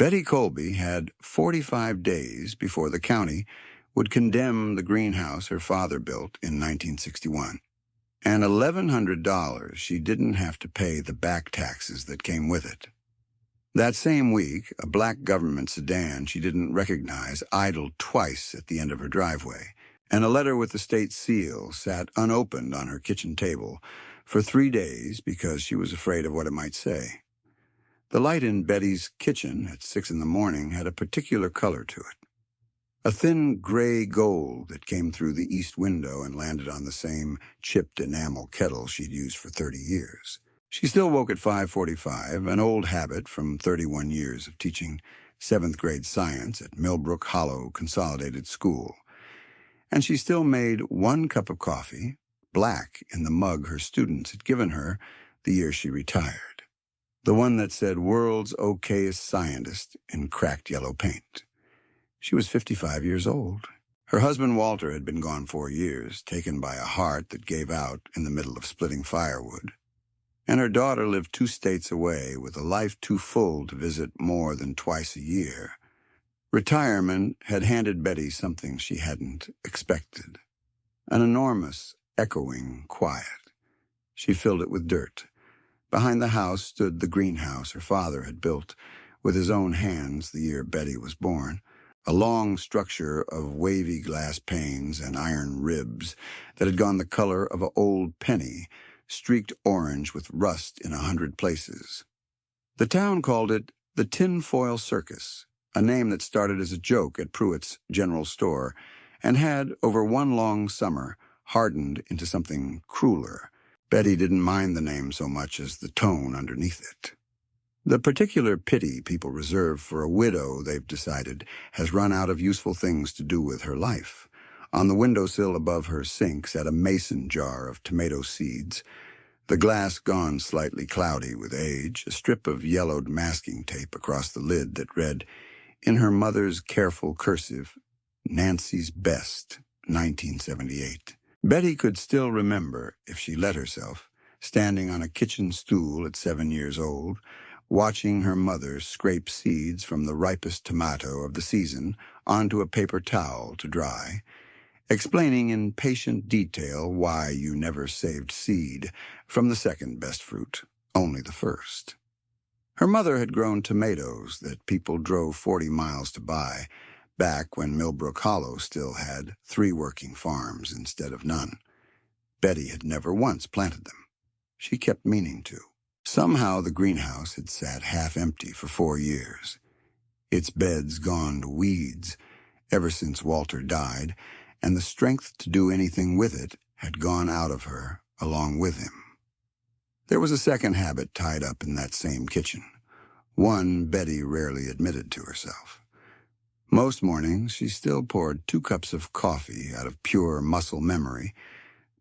Betty Colby had 45 days before the county would condemn the greenhouse her father built in 1961, and $1,100 she didn't have to pay the back taxes that came with it. That same week, a black government sedan she didn't recognize idled twice at the end of her driveway, and a letter with the state seal sat unopened on her kitchen table for 3 days because she was afraid of what it might say. The light in Betty's kitchen at 6 in the morning had a particular color to it. A thin gray gold that came through the east window and landed on the same chipped enamel kettle she'd used for 30 years. She still woke at 5:45, an old habit from 31 years of teaching 7th grade science at Millbrook Hollow Consolidated School. And she still made 1 cup of coffee, black in the mug her students had given her the year she retired. The one that said "World's Okayest Scientist" in cracked yellow paint. She was 55 years old. Her husband Walter had been gone 4 years, taken by a heart that gave out in the middle of splitting firewood. And her daughter lived 2 states away with a life too full to visit more than twice a year. Retirement had handed Betty something she hadn't expected. An enormous, echoing quiet. She filled it with dirt. Behind the house stood the greenhouse her father had built with his own hands the year Betty was born, a long structure of wavy glass panes and iron ribs that had gone the color of an old penny, streaked orange with rust in 100 places. The town called it the Tinfoil Circus, a name that started as a joke at Pruitt's general store and had, over one long summer, hardened into something crueler. Betty didn't mind the name so much as the tone underneath it. The particular pity people reserve for a widow, they've decided, has run out of useful things to do with her life. On the windowsill above her sink sat a mason jar of tomato seeds, the glass gone slightly cloudy with age, a strip of yellowed masking tape across the lid that read, in her mother's careful cursive, "Nancy's Best, 1978. Betty could still remember, if she let herself, standing on a kitchen stool at 7 years old, watching her mother scrape seeds from the ripest tomato of the season onto a paper towel to dry, explaining in patient detail why you never saved seed from the second best fruit, only the first. Her mother had grown tomatoes that people drove 40 miles to buy, back when Millbrook Hollow still had 3 working farms instead of none. Betty had never once planted them. She kept meaning to. Somehow the greenhouse had sat half empty for 4 years, its beds gone to weeds ever since Walter died, and the strength to do anything with it had gone out of her along with him. There was a second habit tied up in that same kitchen, one Betty rarely admitted to herself. Most mornings she still poured 2 cups of coffee out of pure muscle memory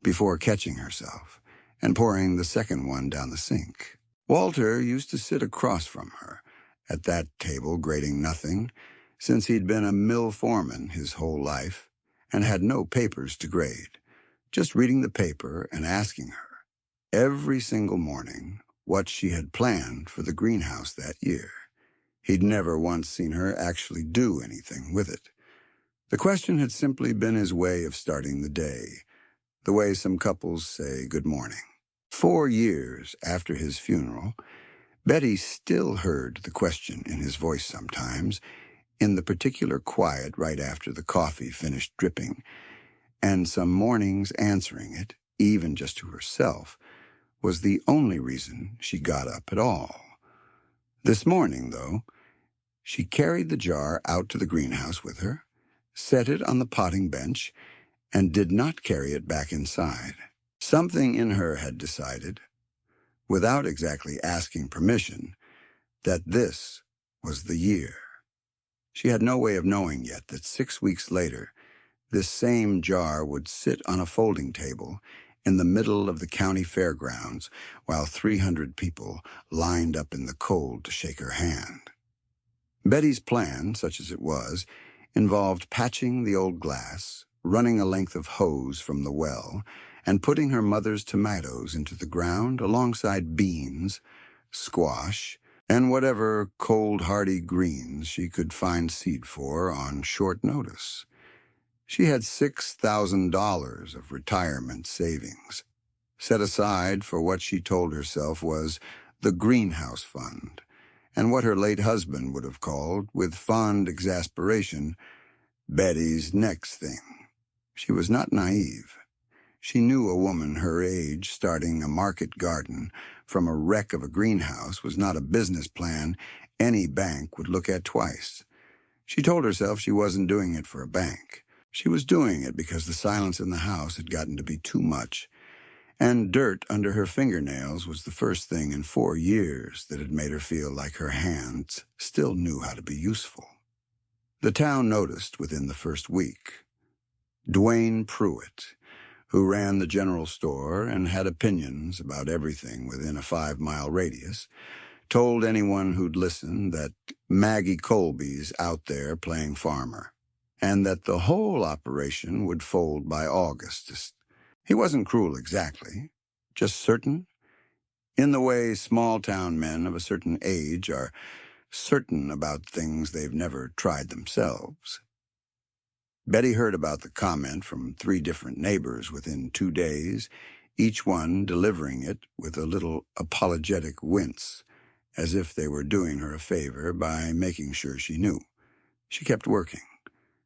before catching herself and pouring the second one down the sink. Walter used to sit across from her at that table grading nothing, since he'd been a mill foreman his whole life and had no papers to grade, just reading the paper and asking her every single morning what she had planned for the greenhouse that year. He'd never once seen her actually do anything with it. The question had simply been his way of starting the day, the way some couples say good morning. 4 years after his funeral, Betty still heard the question in his voice sometimes, in the particular quiet right after the coffee finished dripping, and some mornings answering it, even just to herself, was the only reason she got up at all. This morning, though, she carried the jar out to the greenhouse with her, set it on the potting bench, and did not carry it back inside. Something in her had decided, without exactly asking permission, that this was the year. She had no way of knowing yet that 6 weeks later, this same jar would sit on a folding table in the middle of the county fairgrounds while 300 people lined up in the cold to shake her hand. Betty's plan, such as it was, involved patching the old glass, running a length of hose from the well, and putting her mother's tomatoes into the ground alongside beans, squash, and whatever cold, hardy greens she could find seed for on short notice. She had $6,000 of retirement savings, set aside for what she told herself was the greenhouse fund, and what her late husband would have called, with fond exasperation, Betty's next thing. She was not naive. She knew a woman her age starting a market garden from a wreck of a greenhouse was not a business plan any bank would look at twice. She told herself she wasn't doing it for a bank. She was doing it because the silence in the house had gotten to be too much, and dirt under her fingernails was the first thing in 4 years that had made her feel like her hands still knew how to be useful. The town noticed within the first week. Dwayne Pruitt, who ran the general store and had opinions about everything within a 5-mile radius, told anyone who'd listen that Maggie Colby's out there playing farmer, and that the whole operation would fold by August. He wasn't cruel exactly, just certain, in the way small-town men of a certain age are certain about things they've never tried themselves. Betty heard about the comment from 3 different neighbors within 2 days, each one delivering it with a little apologetic wince, as if they were doing her a favor by making sure she knew. She kept working.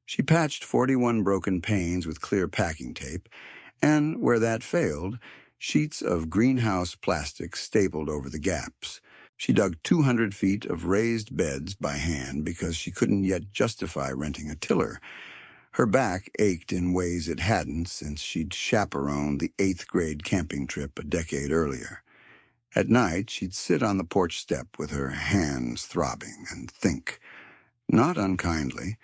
She patched 41 broken panes with clear packing tape, and where that failed, sheets of greenhouse plastic stapled over the gaps. She dug 200 feet of raised beds by hand because she couldn't yet justify renting a tiller. Her back ached in ways it hadn't since she'd chaperoned the 8th-grade camping trip a decade earlier. At night, she'd sit on the porch step with her hands throbbing and think, not unkindly,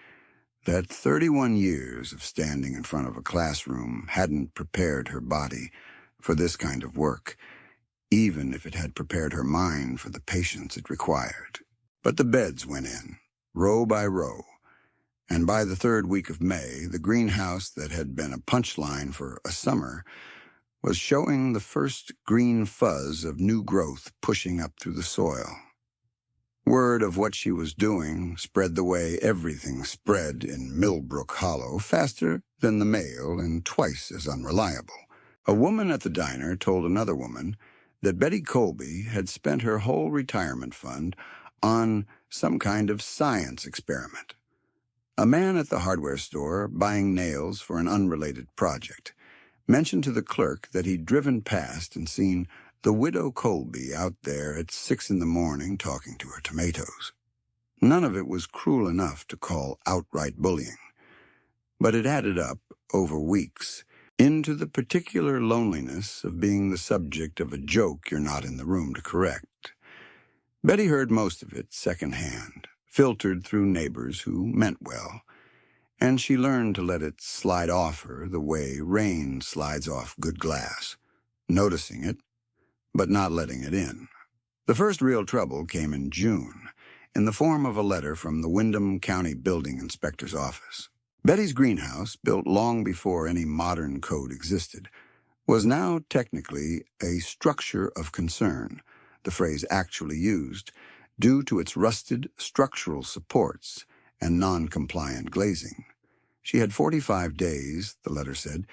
that 31 years of standing in front of a classroom hadn't prepared her body for this kind of work, even if it had prepared her mind for the patience it required. But the beds went in, row by row, and by the 3rd week of May, the greenhouse that had been a punchline for a summer was showing the first green fuzz of new growth pushing up through the soil. Word of what she was doing spread the way everything spread in Millbrook Hollow, faster than the mail and twice as unreliable. A woman at the diner told another woman that Betty Colby had spent her whole retirement fund on some kind of science experiment. A man at the hardware store, buying nails for an unrelated project, mentioned to the clerk that he'd driven past and seen the widow Colby out there at 6 in the morning talking to her tomatoes. None of it was cruel enough to call outright bullying, but it added up, over weeks, into the particular loneliness of being the subject of a joke you're not in the room to correct. Betty heard most of it secondhand, filtered through neighbors who meant well, and she learned to let it slide off her the way rain slides off good glass, noticing it, but not letting it in. The first real trouble came in June, in the form of a letter from the Windham County Building Inspector's office. Betty's greenhouse, built long before any modern code existed, was now technically a structure of concern, the phrase actually used, due to its rusted structural supports and non-compliant glazing. She had 45 days, the letter said,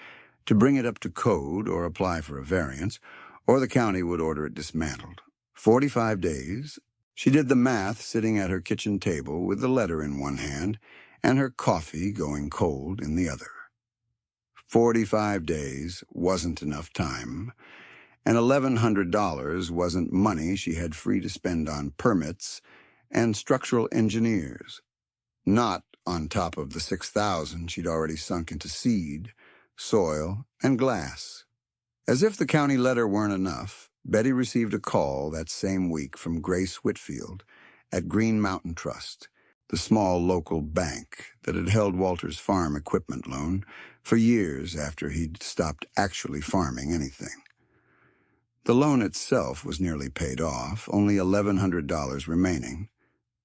to bring it up to code or apply for a variance, or the county would order it dismantled. 45 days. She did the math sitting at her kitchen table with the letter in one hand and her coffee going cold in the other. 45 days wasn't enough time, and $1,100 wasn't money she had free to spend on permits and structural engineers, not on top of the $6,000 she'd already sunk into seed, soil, and glass. As if the county letter weren't enough, Betty received a call that same week from Grace Whitfield at Green Mountain Trust, the small local bank that had held Walter's farm equipment loan for years after he'd stopped actually farming anything. The loan itself was nearly paid off, only $1,100 remaining,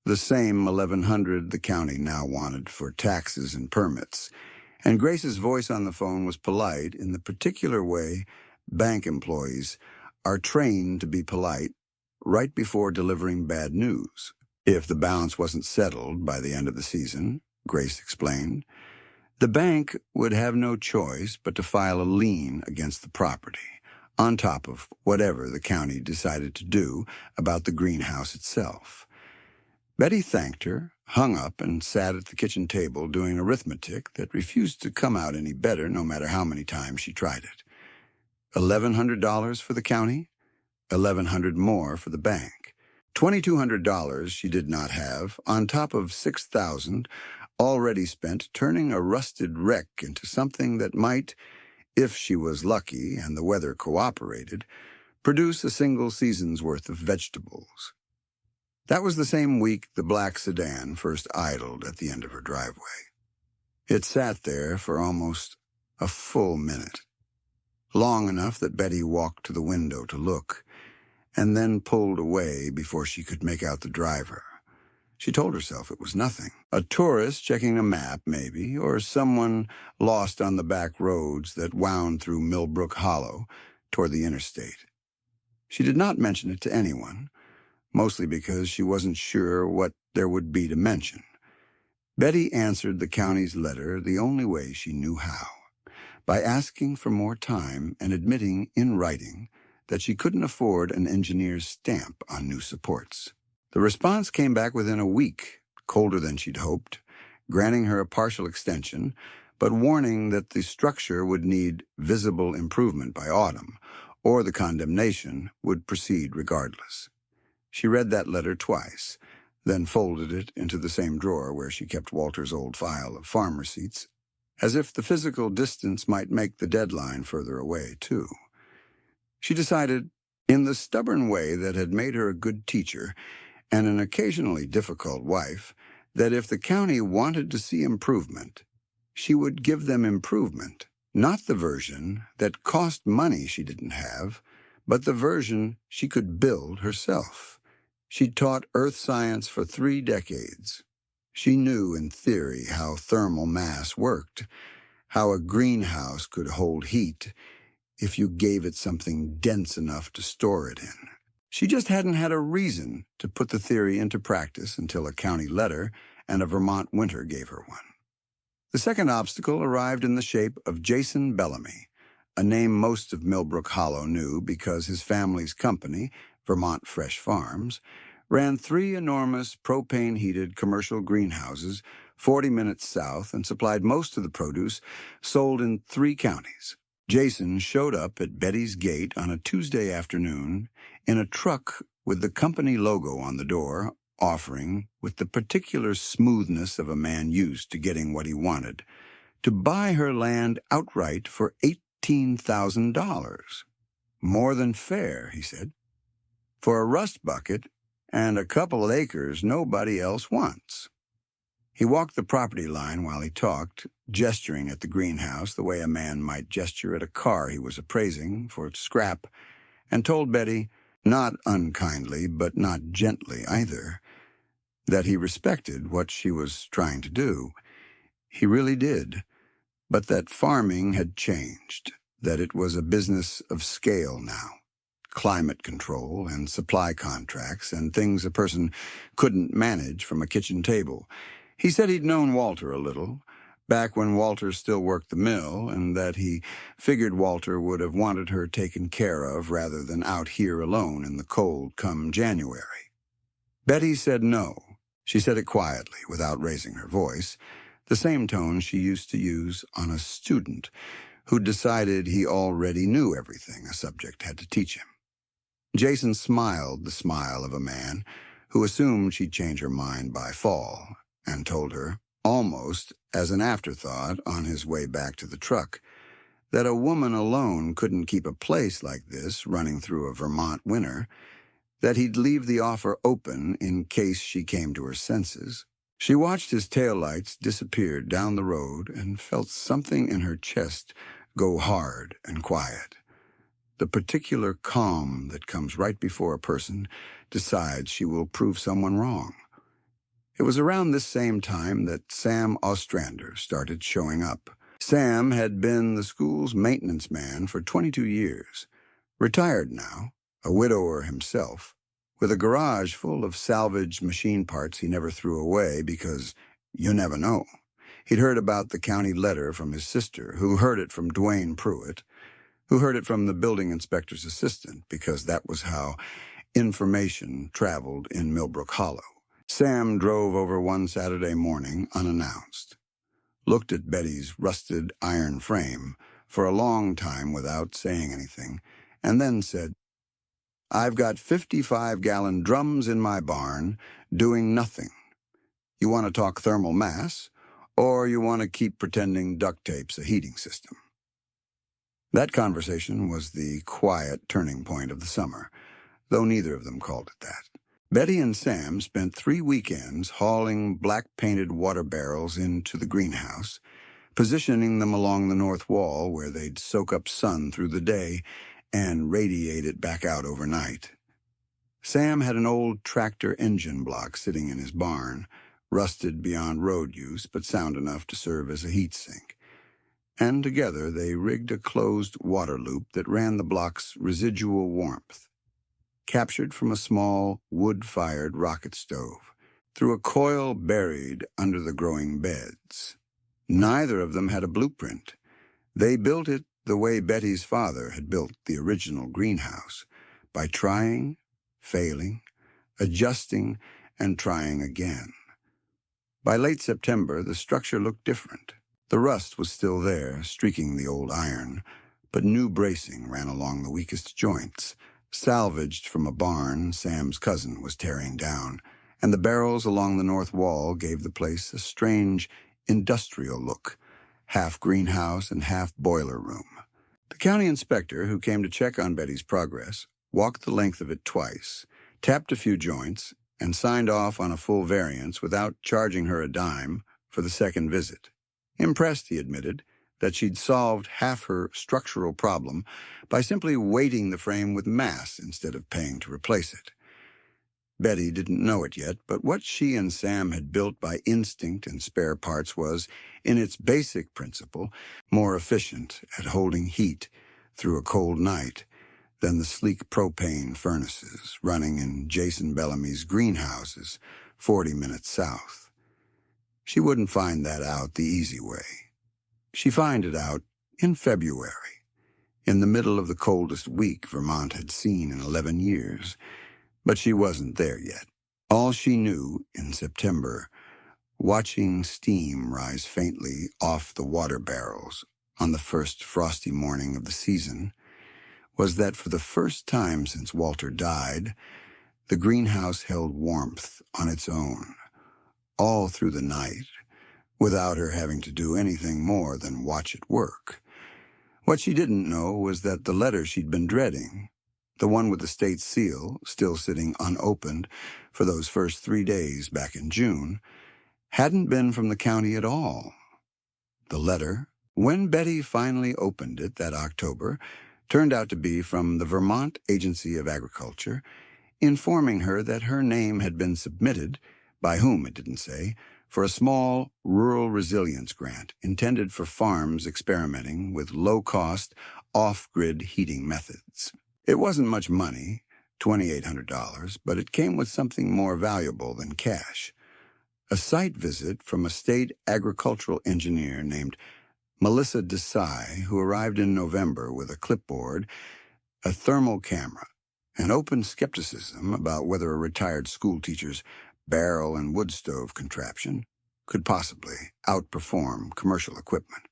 the same $1,100 the county now wanted for taxes and permits, and Grace's voice on the phone was polite in the particular way bank employees are trained to be polite right before delivering bad news. If the balance wasn't settled by the end of the season, Grace explained, the bank would have no choice but to file a lien against the property, on top of whatever the county decided to do about the greenhouse itself. Betty thanked her, hung up, and sat at the kitchen table doing arithmetic that refused to come out any better no matter how many times she tried it. $1,100 for the county, $1,100 more for the bank. $2,200 she did not have, on top of $6,000 already spent turning a rusted wreck into something that might, if she was lucky and the weather cooperated, produce a single season's worth of vegetables. That was the same week the black sedan first idled at the end of her driveway. It sat there for almost a full minute, long enough that Betty walked to the window to look, and then pulled away before she could make out the driver. She told herself it was nothing. A tourist checking a map, maybe, or someone lost on the back roads that wound through Millbrook Hollow toward the interstate. She did not mention it to anyone, mostly because she wasn't sure what there would be to mention. Betty answered the county's letter the only way she knew how, by asking for more time and admitting in writing that she couldn't afford an engineer's stamp on new supports. The response came back within a week, colder than she'd hoped, granting her a partial extension, but warning that the structure would need visible improvement by autumn, or the condemnation would proceed regardless. She read that letter twice, then folded it into the same drawer where she kept Walter's old file of farm receipts, as if the physical distance might make the deadline further away, too. She decided, in the stubborn way that had made her a good teacher and an occasionally difficult wife, that if the county wanted to see improvement, she would give them improvement, not the version that cost money she didn't have, but the version she could build herself. She'd taught earth science for 3 decades. She knew in theory how thermal mass worked, how a greenhouse could hold heat if you gave it something dense enough to store it in. She just hadn't had a reason to put the theory into practice until a county letter and a Vermont winter gave her one. The second obstacle arrived in the shape of Jason Bellamy, a name most of Millbrook Hollow knew because his family's company, Vermont Fresh Farms, ran 3 enormous propane-heated commercial greenhouses 40 minutes south and supplied most of the produce sold in 3 counties. Jason showed up at Betty's gate on a Tuesday afternoon in a truck with the company logo on the door, offering, with the particular smoothness of a man used to getting what he wanted, to buy her land outright for $18,000. More than fair, he said. For a rust bucket and a couple of acres nobody else wants. He walked the property line while he talked, gesturing at the greenhouse the way a man might gesture at a car he was appraising for scrap, and told Betty, not unkindly but not gently either, that he respected what she was trying to do. He really did, but that farming had changed, that it was a business of scale now. Climate control and supply contracts and things a person couldn't manage from a kitchen table. He said he'd known Walter a little, back when Walter still worked the mill, and that he figured Walter would have wanted her taken care of rather than out here alone in the cold come January. Betty said no. She said it quietly, without raising her voice, the same tone she used to use on a student who decided he already knew everything a subject had to teach him. Jason smiled the smile of a man who assumed she'd change her mind by fall, and told her, almost as an afterthought on his way back to the truck, that a woman alone couldn't keep a place like this running through a Vermont winter, that he'd leave the offer open in case she came to her senses. She watched his taillights disappear down the road and felt something in her chest go hard and quiet. The particular calm that comes right before a person decides she will prove someone wrong. It was around this same time that Sam Ostrander started showing up. Sam had been the school's maintenance man for 22 years, retired now, a widower himself, with a garage full of salvaged machine parts he never threw away because you never know. He'd heard about the county letter from his sister, who heard it from Dwayne Pruitt, who heard it from the building inspector's assistant, because that was how information traveled in Millbrook Hollow. Sam drove over one Saturday morning unannounced, looked at Betty's rusted iron frame for a long time without saying anything, and then said, "I've got 55-gallon drums in my barn doing nothing. You want to talk thermal mass, or you want to keep pretending duct tape's a heating system?" That conversation was the quiet turning point of the summer, though neither of them called it that. Betty and Sam spent 3 weekends hauling black-painted water barrels into the greenhouse, positioning them along the north wall where they'd soak up sun through the day and radiate it back out overnight. Sam had an old tractor engine block sitting in his barn, rusted beyond road use but sound enough to serve as a heat sink. And together they rigged a closed water loop that ran the block's residual warmth, captured from a small wood-fired rocket stove, through a coil buried under the growing beds. Neither of them had a blueprint. They built it the way Betty's father had built the original greenhouse, by trying, failing, adjusting, and trying again. By late September, the structure looked different. The rust was still there, streaking the old iron, but new bracing ran along the weakest joints, salvaged from a barn Sam's cousin was tearing down, and the barrels along the north wall gave the place a strange, industrial look, half greenhouse and half boiler room. The county inspector, who came to check on Betty's progress, walked the length of it twice, tapped a few joints, and signed off on a full variance without charging her a dime for the second visit. Impressed, he admitted, that she'd solved half her structural problem by simply weighting the frame with mass instead of paying to replace it. Betty didn't know it yet, but what she and Sam had built by instinct and spare parts was, in its basic principle, more efficient at holding heat through a cold night than the sleek propane furnaces running in Jason Bellamy's greenhouses 40 minutes south. She wouldn't find that out the easy way. She'd find it out in February, in the middle of the coldest week Vermont had seen in 11 years. But she wasn't there yet. All she knew in September, watching steam rise faintly off the water barrels on the first frosty morning of the season, was that for the first time since Walter died, the greenhouse held warmth on its own, all through the night, without her having to do anything more than watch it work. What she didn't know was that the letter she'd been dreading, the one with the state seal still sitting unopened for those first 3 days back in June, hadn't been from the county at all. The letter, when Betty finally opened it that October, turned out to be from the Vermont Agency of Agriculture, informing her that her name had been submitted, by whom it didn't say, for a small rural resilience grant intended for farms experimenting with low-cost, off-grid heating methods. It wasn't much money, $2,800, but it came with something more valuable than cash. A site visit from a state agricultural engineer named Melissa Desai, who arrived in November with a clipboard, a thermal camera, and open skepticism about whether a retired schoolteacher's barrel and wood stove contraption could possibly outperform commercial equipment.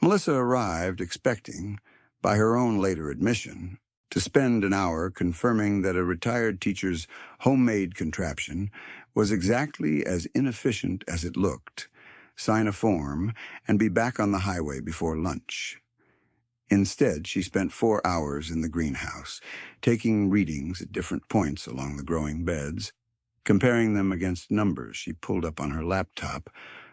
Melissa arrived expecting, by her own later admission, to spend an hour confirming that a retired teacher's homemade contraption was exactly as inefficient as it looked, sign a form, and be back on the highway before lunch. Instead, she spent 4 hours in the greenhouse, taking readings at different points along the growing beds, comparing them against numbers she pulled up on her laptop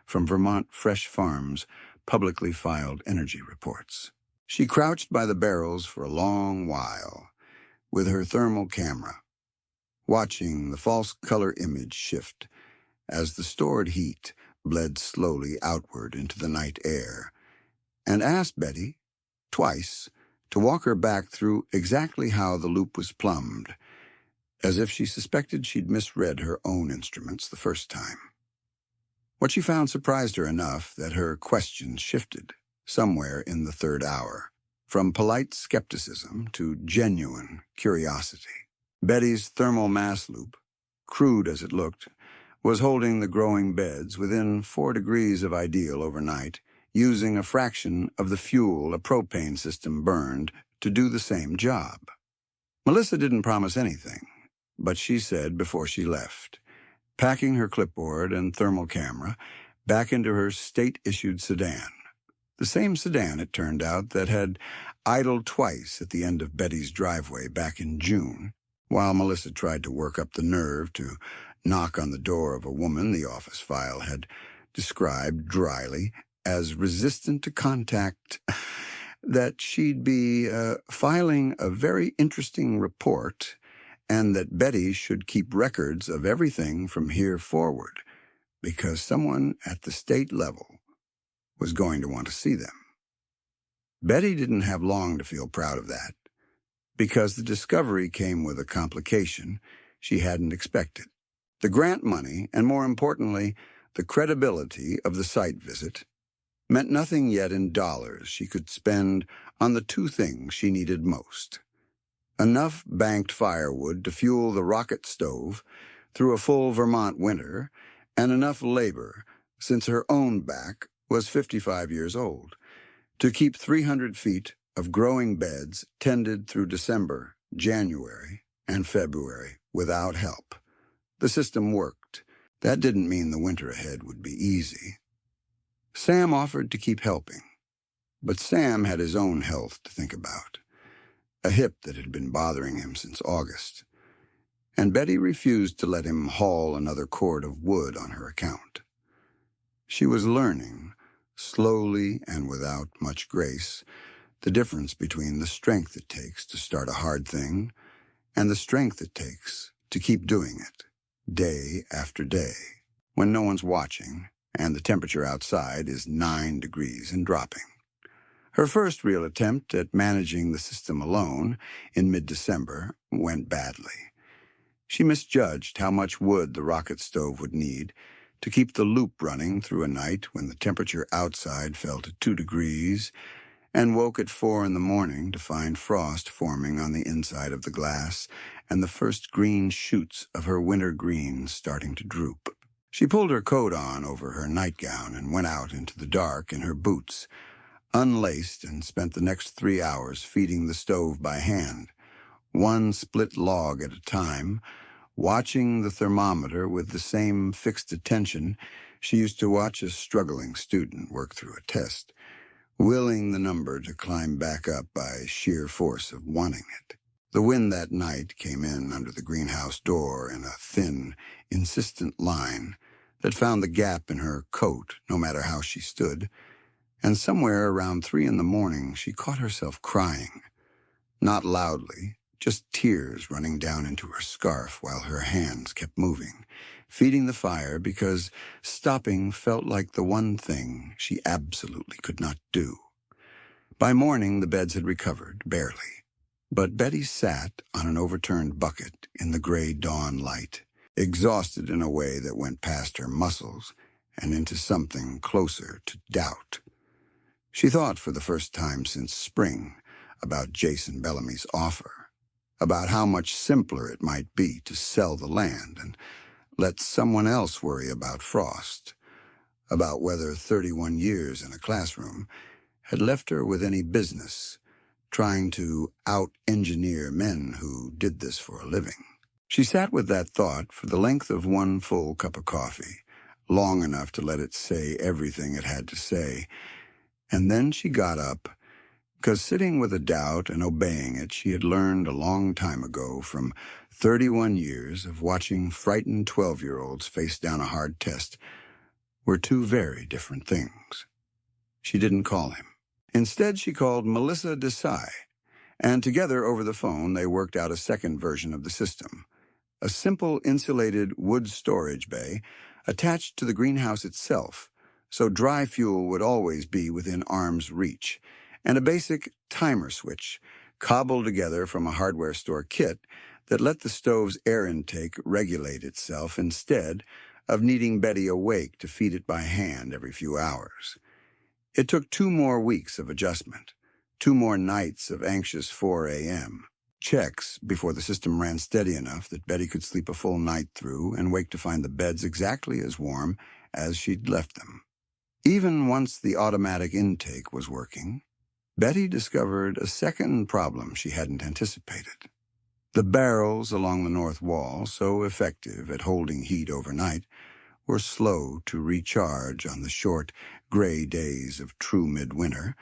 from Vermont Fresh Farms' publicly filed energy reports. She crouched by the barrels for a long while, with her thermal camera, watching the false color image shift as the stored heat bled slowly outward into the night air, and asked Betty, twice, to walk her back through exactly how the loop was plumbed, as if she suspected she'd misread her own instruments the first time. What she found surprised her enough that her questions shifted, somewhere in the third hour, from polite skepticism to genuine curiosity. Betty's thermal mass loop, crude as it looked, was holding the growing beds within 4 degrees of ideal overnight, using a fraction of the fuel a propane system burned to do the same job. Melissa didn't promise anything, but she said before she left, packing her clipboard and thermal camera back into her state-issued sedan. The same sedan, it turned out, that had idled twice at the end of Betty's driveway back in June, while Melissa tried to work up the nerve to knock on the door of a woman the office file had described dryly as resistant to contact, that she'd be filing a very interesting report and that Betty should keep records of everything from here forward because someone at the state level was going to want to see them. Betty didn't have long to feel proud of that because the discovery came with a complication she hadn't expected. The grant money, and more importantly, the credibility of the site visit, meant nothing yet in dollars she could spend on the 2 things she needed most: enough banked firewood to fuel the rocket stove through a full Vermont winter, and enough labor, since her own back was 55 years old, to keep 300 feet of growing beds tended through December, January, and February without help. The system worked. That didn't mean the winter ahead would be easy. Sam offered to keep helping, but Sam had his own health to think about, a hip that had been bothering him since August, and Betty refused to let him haul another cord of wood on her account. She was learning, slowly and without much grace, the difference between the strength it takes to start a hard thing and the strength it takes to keep doing it, day after day, when no one's watching and the temperature outside is 9 degrees and dropping. Her first real attempt at managing the system alone in mid-December went badly. She misjudged how much wood the rocket stove would need to keep the loop running through a night when the temperature outside fell to 2 degrees and woke at 4 in the morning to find frost forming on the inside of the glass and the first green shoots of her winter greens starting to droop. She pulled her coat on over her nightgown and went out into the dark in her boots, unlaced, and spent the next 3 hours feeding the stove by hand, one split log at a time, watching the thermometer with the same fixed attention she used to watch a struggling student work through a test, willing the number to climb back up by sheer force of wanting it. The wind that night came in under the greenhouse door in a thin, insistent line that found the gap in her coat no matter how she stood, and somewhere around 3 in the morning she caught herself crying, not loudly, just tears running down into her scarf while her hands kept moving, feeding the fire because stopping felt like the one thing she absolutely could not do. By morning, the beds had recovered, barely, but Betty sat on an overturned bucket in the gray dawn light, exhausted in a way that went past her muscles and into something closer to doubt. She thought for the first time since spring about Jason Bellamy's offer, about how much simpler it might be to sell the land and let someone else worry about frost, about whether 31 years in a classroom had left her with any business trying to out-engineer men who did this for a living. She sat with that thought for the length of one full cup of coffee, long enough to let it say everything it had to say, and then she got up, because sitting with a doubt and obeying it she had learned a long time ago from 31 years of watching frightened 12-year-olds face down a hard test were 2 very different things. She didn't call him. Instead, she called Melissa Desai, and together over the phone they worked out a second version of the system, a simple insulated wood storage bay attached to the greenhouse itself, so dry fuel would always be within arm's reach, and a basic timer switch cobbled together from a hardware store kit that let the stove's air intake regulate itself instead of needing Betty awake to feed it by hand every few hours. It took 2 more weeks of adjustment, 2 more nights of anxious 4 a.m. checks before the system ran steady enough that Betty could sleep a full night through and wake to find the beds exactly as warm as she'd left them. Even once the automatic intake was working, Betty discovered a second problem she hadn't anticipated. The barrels along the north wall, so effective at holding heat overnight, were slow to recharge on the short, gray days of true midwinter,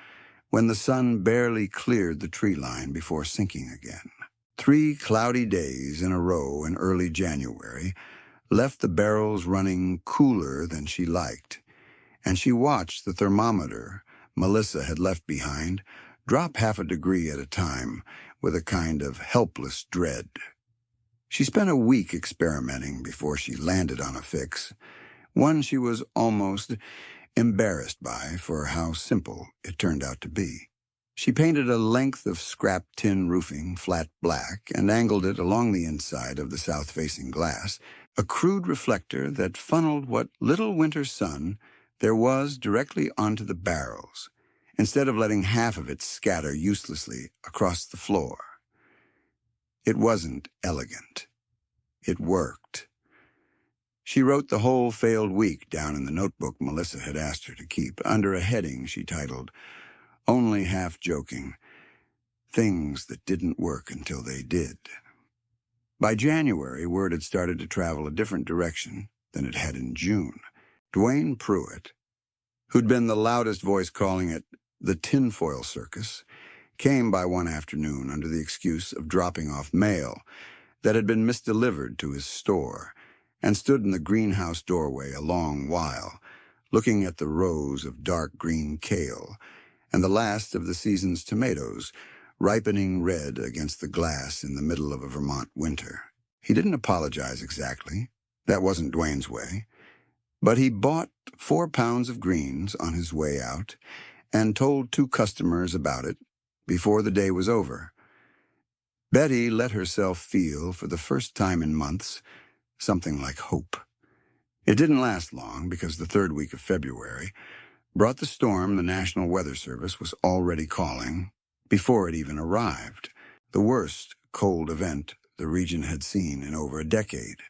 when the sun barely cleared the tree line before sinking again. 3 cloudy days in a row in early January left the barrels running cooler than she liked, and she watched the thermometer Melissa had left behind drop half a degree at a time with a kind of helpless dread. She spent a week experimenting before she landed on a fix, one she was almost embarrassed by for how simple it turned out to be. She painted a length of scrap tin roofing flat black and angled it along the inside of the south-facing glass, a crude reflector that funneled what little winter sun there was directly onto the barrels, instead of letting half of it scatter uselessly across the floor. It wasn't elegant. It worked. She wrote the whole failed week down in the notebook Melissa had asked her to keep, under a heading she titled, "Only Half Joking, Things That Didn't Work Until They Did." By January, word had started to travel a different direction than it had in June. Dwayne Pruitt, who'd been the loudest voice calling it the tinfoil circus, came by one afternoon under the excuse of dropping off mail that had been misdelivered to his store, and stood in the greenhouse doorway a long while, looking at the rows of dark green kale and the last of the season's tomatoes ripening red against the glass in the middle of a Vermont winter. He didn't apologize exactly. That wasn't Dwayne's way. But he bought 4 pounds of greens on his way out and told 2 customers about it before the day was over. Betty let herself feel, for the first time in months, something like hope. It didn't last long, because the 3rd week of February brought the storm the National Weather Service was already calling before it even arrived, the worst cold event the region had seen in over a decade.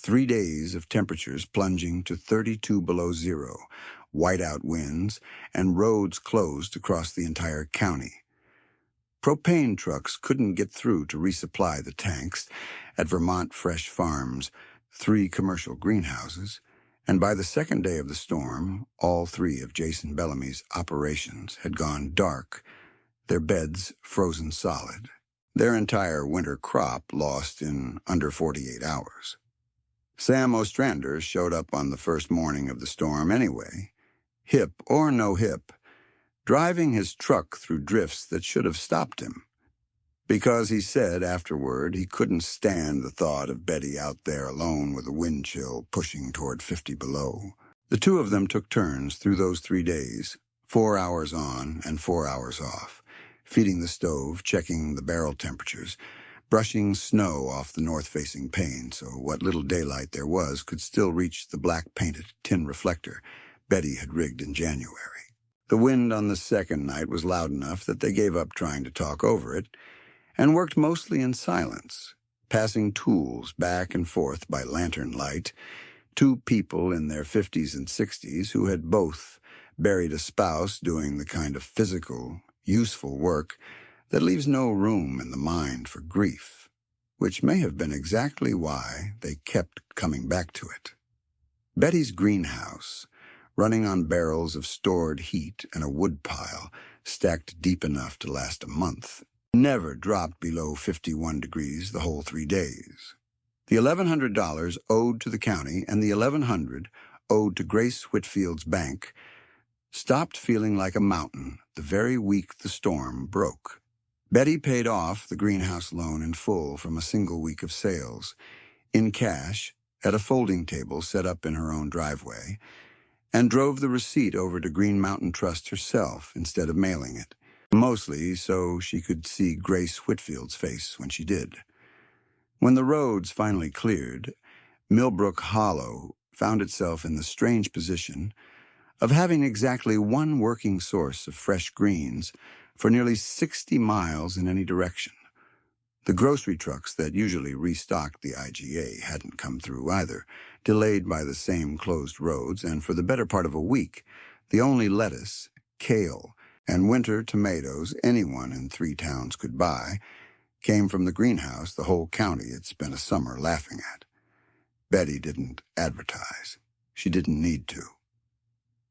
3 days of temperatures plunging to 32 below zero, whiteout winds, and roads closed across the entire county. Propane trucks couldn't get through to resupply the tanks at Vermont Fresh Farms' 3 commercial greenhouses, and by the 2nd day of the storm, all 3 of Jason Bellamy's operations had gone dark, their beds frozen solid, their entire winter crop lost in under 48 hours. Sam Ostrander showed up on the first morning of the storm anyway, hip or no hip, driving his truck through drifts that should have stopped him, because he said afterward he couldn't stand the thought of Betty out there alone with a wind chill pushing toward 50 below. The 2 of them took turns through those 3 days, 4 hours on and 4 hours off, feeding the stove, checking the barrel temperatures, brushing snow off the north-facing pane so what little daylight there was could still reach the black-painted tin reflector Betty had rigged in January. The wind on the 2nd night was loud enough that they gave up trying to talk over it and worked mostly in silence, passing tools back and forth by lantern light, 2 people in their 50s and 60s who had both buried a spouse doing the kind of physical, useful work that leaves no room in the mind for grief, which may have been exactly why they kept coming back to it. Betty's greenhouse, running on barrels of stored heat and a woodpile stacked deep enough to last a month, never dropped below 51 degrees the whole 3 days. The $1,100 owed to the county and the $1,100 owed to Grace Whitfield's bank stopped feeling like a mountain the very week the storm broke. Betty paid off the greenhouse loan in full from a single week of sales, in cash, at a folding table set up in her own driveway, and drove the receipt over to Green Mountain Trust herself instead of mailing it, mostly so she could see Grace Whitfield's face when she did. When the roads finally cleared, Millbrook Hollow found itself in the strange position of having exactly one working source of fresh greens for nearly 60 miles in any direction. The grocery trucks that usually restocked the IGA hadn't come through either, delayed by the same closed roads, and for the better part of a week, the only lettuce, kale, and winter tomatoes anyone in 3 towns could buy came from the greenhouse the whole county had spent a summer laughing at. Betty didn't advertise. She didn't need to.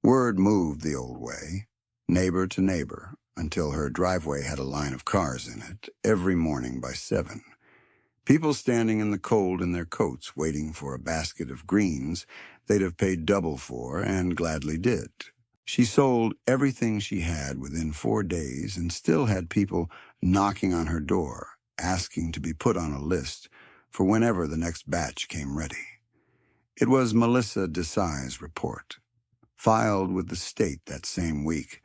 Word moved the old way, neighbor to neighbor, until her driveway had a line of cars in it every morning by 7. People standing in the cold in their coats waiting for a basket of greens they'd have paid double for and gladly did. She sold everything she had within 4 days and still had people knocking on her door, asking to be put on a list for whenever the next batch came ready. It was Melissa Desai's report, filed with the state that same week,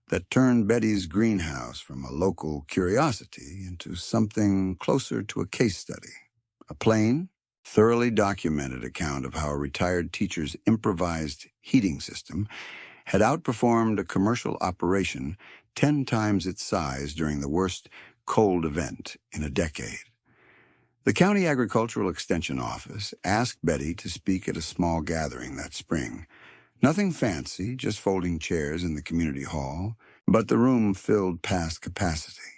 that turned Betty's greenhouse from a local curiosity into something closer to a case study. A plain, thoroughly documented account of how a retired teacher's improvised heating system had outperformed a commercial operation 10 times its size during the worst cold event in a decade. The County Agricultural Extension Office asked Betty to speak at a small gathering that spring. Nothing fancy, just folding chairs in the community hall, but the room filled past capacity,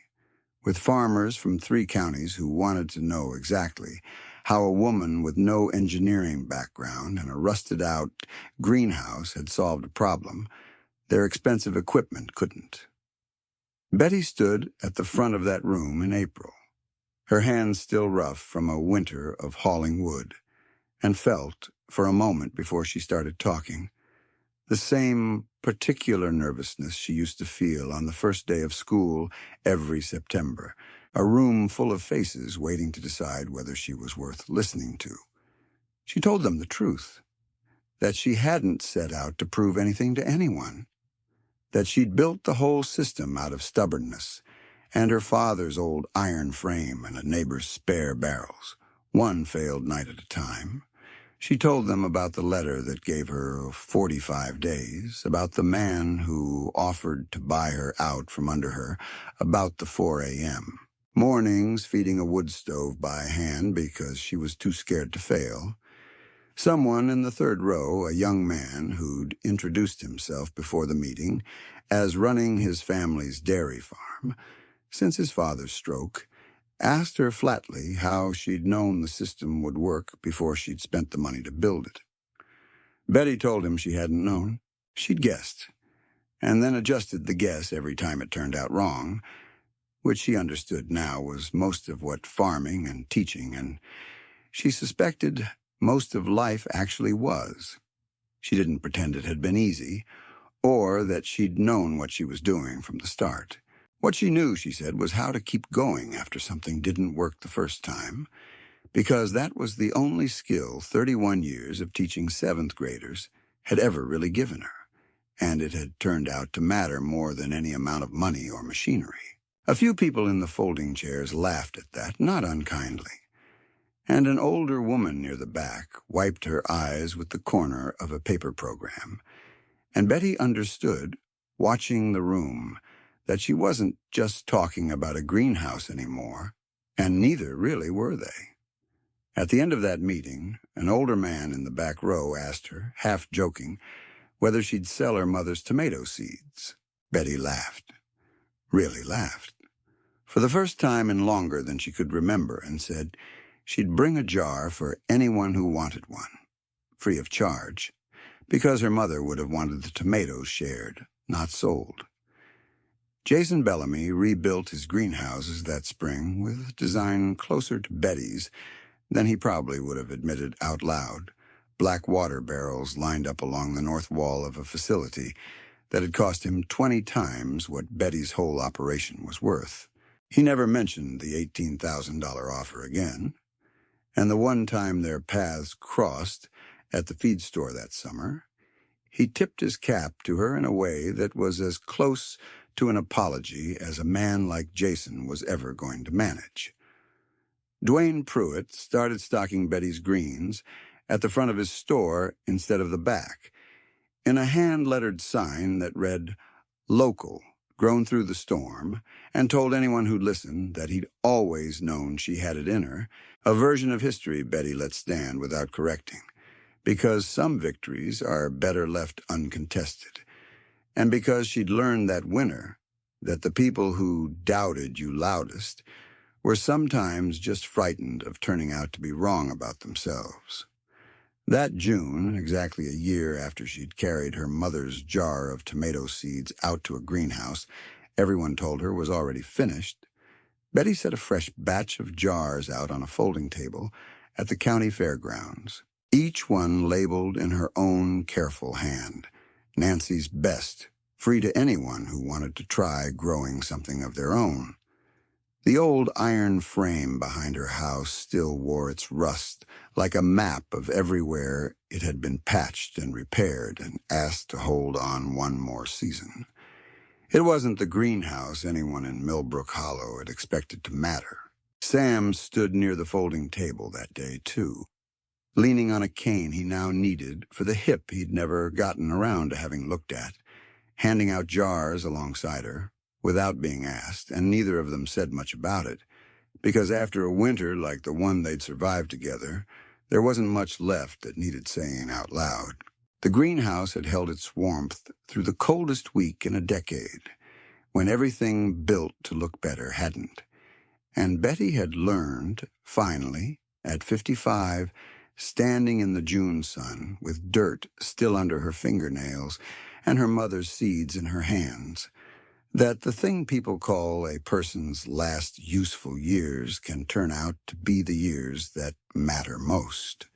with farmers from 3 counties who wanted to know exactly how a woman with no engineering background and a rusted-out greenhouse had solved a problem their expensive equipment couldn't. Betty stood at the front of that room in April, her hands still rough from a winter of hauling wood, and felt, for a moment before she started talking, the same particular nervousness she used to feel on the first day of school every September, a room full of faces waiting to decide whether she was worth listening to. She told them the truth, that she hadn't set out to prove anything to anyone, that she'd built the whole system out of stubbornness and her father's old iron frame and a neighbor's spare barrels, one failed night at a time. She told them about the letter that gave her 45 days, about the man who offered to buy her out from under her about the 4 a.m. Mornings feeding a wood stove by hand because she was too scared to fail. Someone in the 3rd row, a young man who'd introduced himself before the meeting as running his family's dairy farm since his father's stroke, asked her flatly how she'd known the system would work before she'd spent the money to build it. Betty told him she hadn't known. She'd guessed, and then adjusted the guess every time it turned out wrong, which she understood now was most of what farming and teaching, and she suspected most of life actually was. She didn't pretend it had been easy, or that she'd known what she was doing from the start. What she knew, she said, was how to keep going after something didn't work the first time, because that was the only skill 31 years of teaching 7th graders had ever really given her, and it had turned out to matter more than any amount of money or machinery. A few people in the folding chairs laughed at that, not unkindly, and an older woman near the back wiped her eyes with the corner of a paper program, and Betty understood, watching the room, that she wasn't just talking about a greenhouse anymore, and neither really were they. At the end of that meeting, an older man in the back row asked her, half joking, whether she'd sell her mother's tomato seeds. Betty laughed, really laughed, for the first time in longer than she could remember, and said she'd bring a jar for anyone who wanted one, free of charge, because her mother would have wanted the tomatoes shared, not sold. Jason Bellamy rebuilt his greenhouses that spring with a design closer to Betty's than he probably would have admitted out loud, black water barrels lined up along the north wall of a facility that had cost him 20 times what Betty's whole operation was worth. He never mentioned the $18,000 offer again, and the one time their paths crossed at the feed store that summer, he tipped his cap to her in a way that was as close to an apology as a man like Jason was ever going to manage. Dwayne Pruitt started stocking Betty's greens at the front of his store instead of the back, in a hand-lettered sign that read, "Local, grown through the storm," and told anyone who'd listen that he'd always known she had it in her, a version of history Betty let stand without correcting, because some victories are better left uncontested, and because she'd learned that winter that the people who doubted you loudest were sometimes just frightened of turning out to be wrong about themselves. That June, exactly a year after she'd carried her mother's jar of tomato seeds out to a greenhouse everyone told her was already finished, Betty set a fresh batch of jars out on a folding table at the county fairgrounds, each one labeled in her own careful hand, Nancy's best, free to anyone who wanted to try growing something of their own. The old iron frame behind her house still wore its rust like a map of everywhere it had been patched and repaired and asked to hold on one more season. It wasn't the greenhouse anyone in Millbrook Hollow had expected to matter. Sam stood near the folding table that day, too, leaning on a cane he now needed for the hip he'd never gotten around to having looked at, handing out jars alongside her, without being asked, and neither of them said much about it, because after a winter like the one they'd survived together, there wasn't much left that needed saying out loud. The greenhouse had held its warmth through the coldest week in a decade, when everything built to look better hadn't. And Betty had learned, finally, at 55, standing in the June sun, with dirt still under her fingernails and her mother's seeds in her hands, that the thing people call a person's last useful years can turn out to be the years that matter most.